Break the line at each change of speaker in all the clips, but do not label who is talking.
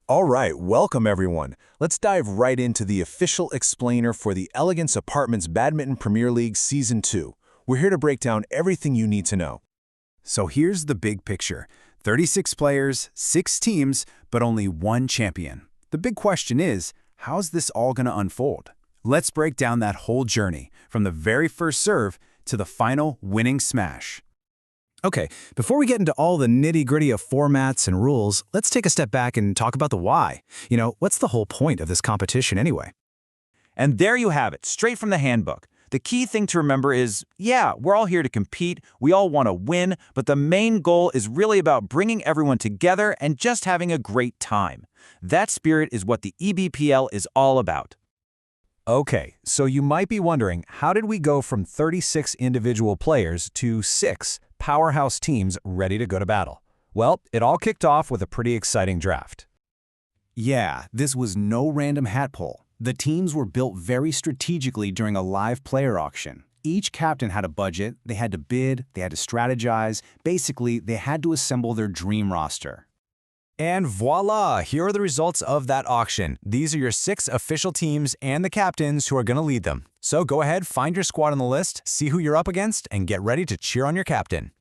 All right, welcome everyone. Let's dive right into the official explainer for the Elegance Apartments Badminton Premier League Season 2. We're here to break down everything you need to know.
So here's the big picture. 36 players, 6 teams, but only one champion. The big question is, how's this all going to unfold? Let's break down that whole journey, from the very first serve to the final winning smash. Okay, before we get into all the nitty-gritty of formats and rules, let's take a step back and talk about the why. What's the whole point of this competition anyway?
And there you have it, straight from the handbook. The key thing to remember is, yeah, we're all here to compete, we all want to win, but the main goal is really about bringing everyone together and just having a great time. That spirit is what the EBPL is all about.
Okay, so you might be wondering, how did we go from 36 individual players to 6 powerhouse teams ready to go to battle? Well, it all kicked off with a pretty exciting draft.
Yeah, this was no random hat pull. The teams were built very strategically during a live player auction. Each captain had a budget, they had to bid, they had to strategize. Basically, they had to assemble their dream roster.
And voila, here are the results of that auction. These are your 6 official teams and the captains who are going to lead them. So go ahead, find your squad on the list, see who you're up against, and get ready to cheer on your captain.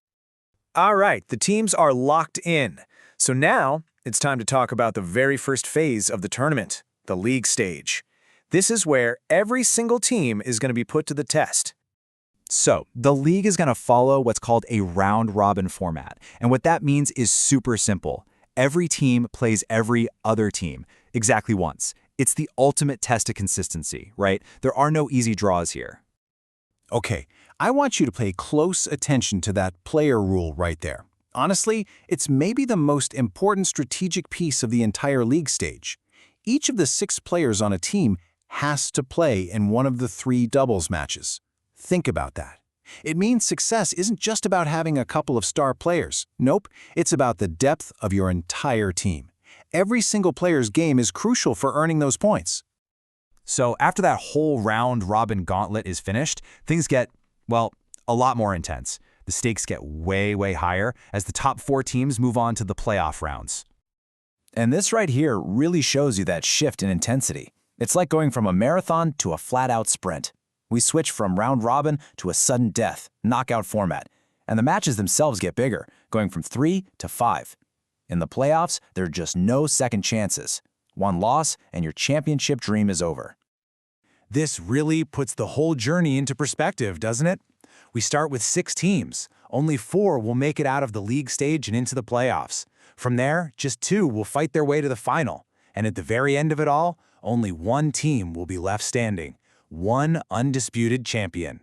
All right, the teams are locked in. So now it's time to talk about the very first phase of the tournament, the league stage. This is where every single team is going to be put to the test.
So, the league is going to follow what's called a round-robin format, and what that means is super simple. Every team plays every other team exactly once. It's the ultimate test of consistency, right? There are no easy draws here.
Okay, I want you to pay close attention to that player rule right there. Honestly, it's maybe the most important strategic piece of the entire league stage. Each of the 6 players on a team has to play in one of the 3 doubles matches. Think about that. It means success isn't just about having a couple of star players. Nope, it's about the depth of your entire team. Every single player's game is crucial for earning those points.
So after that whole round-robin gauntlet is finished, things get, well, a lot more intense. The stakes get way, way higher as the top 4 teams move on to the playoff rounds.
And this right here really shows you that shift in intensity. It's like going from a marathon to a flat-out sprint. We switch from round-robin to a sudden death, knockout format. And the matches themselves get bigger, going from 3 to 5. In the playoffs, there are just no second chances. One loss, and your championship dream is over.
This really puts the whole journey into perspective, doesn't it? We start with 6 teams. Only 4 will make it out of the league stage and into the playoffs. From there, just 2 will fight their way to the final. And at the very end of it all, only 1 team will be left standing. 1 undisputed champion.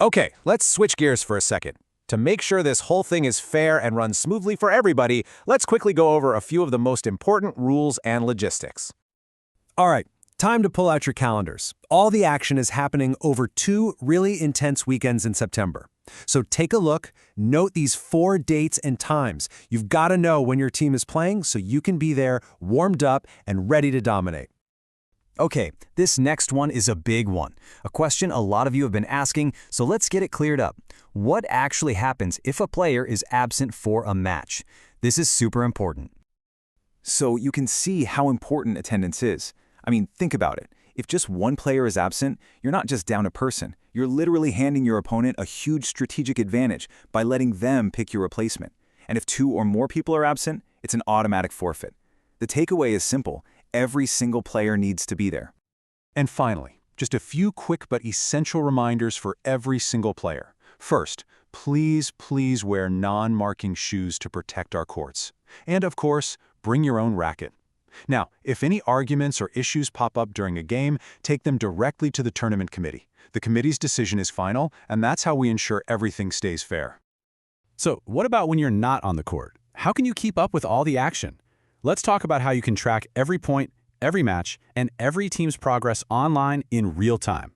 Okay, let's switch gears for a second. To make sure this whole thing is fair and runs smoothly for everybody, let's quickly go over a few of the most important rules and logistics. All right, time to pull out your calendars. All the action is happening over 2 really intense weekends in September. So take a look, note these 4 dates and times. You've got to know when your team is playing so you can be there, warmed up, and ready to dominate. Okay, this next one is a big one. A question a lot of you have been asking, so let's get it cleared up. What actually happens if a player is absent for a match? This is super important.
So you can see how important attendance is. I mean, think about it. If just 1 player is absent, you're not just down a person. You're literally handing your opponent a huge strategic advantage by letting them pick your replacement. And if 2 or more people are absent, it's an automatic forfeit. The takeaway is simple. Every single player needs to be there.
And finally, just a few quick but essential reminders for every single player. First, please wear non-marking shoes to protect our courts. And of course, bring your own racket. Now, if any arguments or issues pop up during a game, take them directly to the tournament committee. The committee's decision is final, and that's how we ensure everything stays fair. So, what about when you're not on the court? How can you keep up with all the action? Let's talk about how you can track every point, every match, and every team's progress online in real time.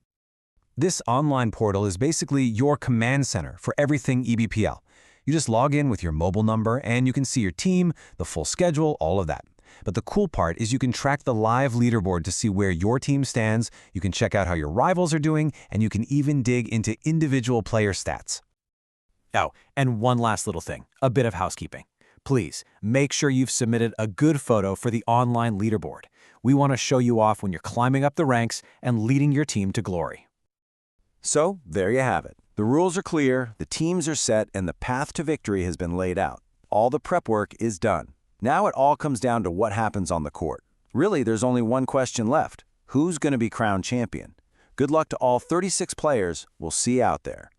This online portal is basically your command center for everything EBPL. You just log in with your mobile number and you can see your team, the full schedule, all of that. But the cool part is you can track the live leaderboard to see where your team stands, you can check out how your rivals are doing, and you can even dig into individual player stats. Oh, and one last little thing, a bit of housekeeping. Please, make sure you've submitted a good photo for the online leaderboard. We want to show you off when you're climbing up the ranks and leading your team to glory.
So, there you have it. The rules are clear, the teams are set, and the path to victory has been laid out. All the prep work is done. Now it all comes down to what happens on the court. Really, there's only one question left. Who's going to be crowned champion? Good luck to all 36 players. We'll see you out there.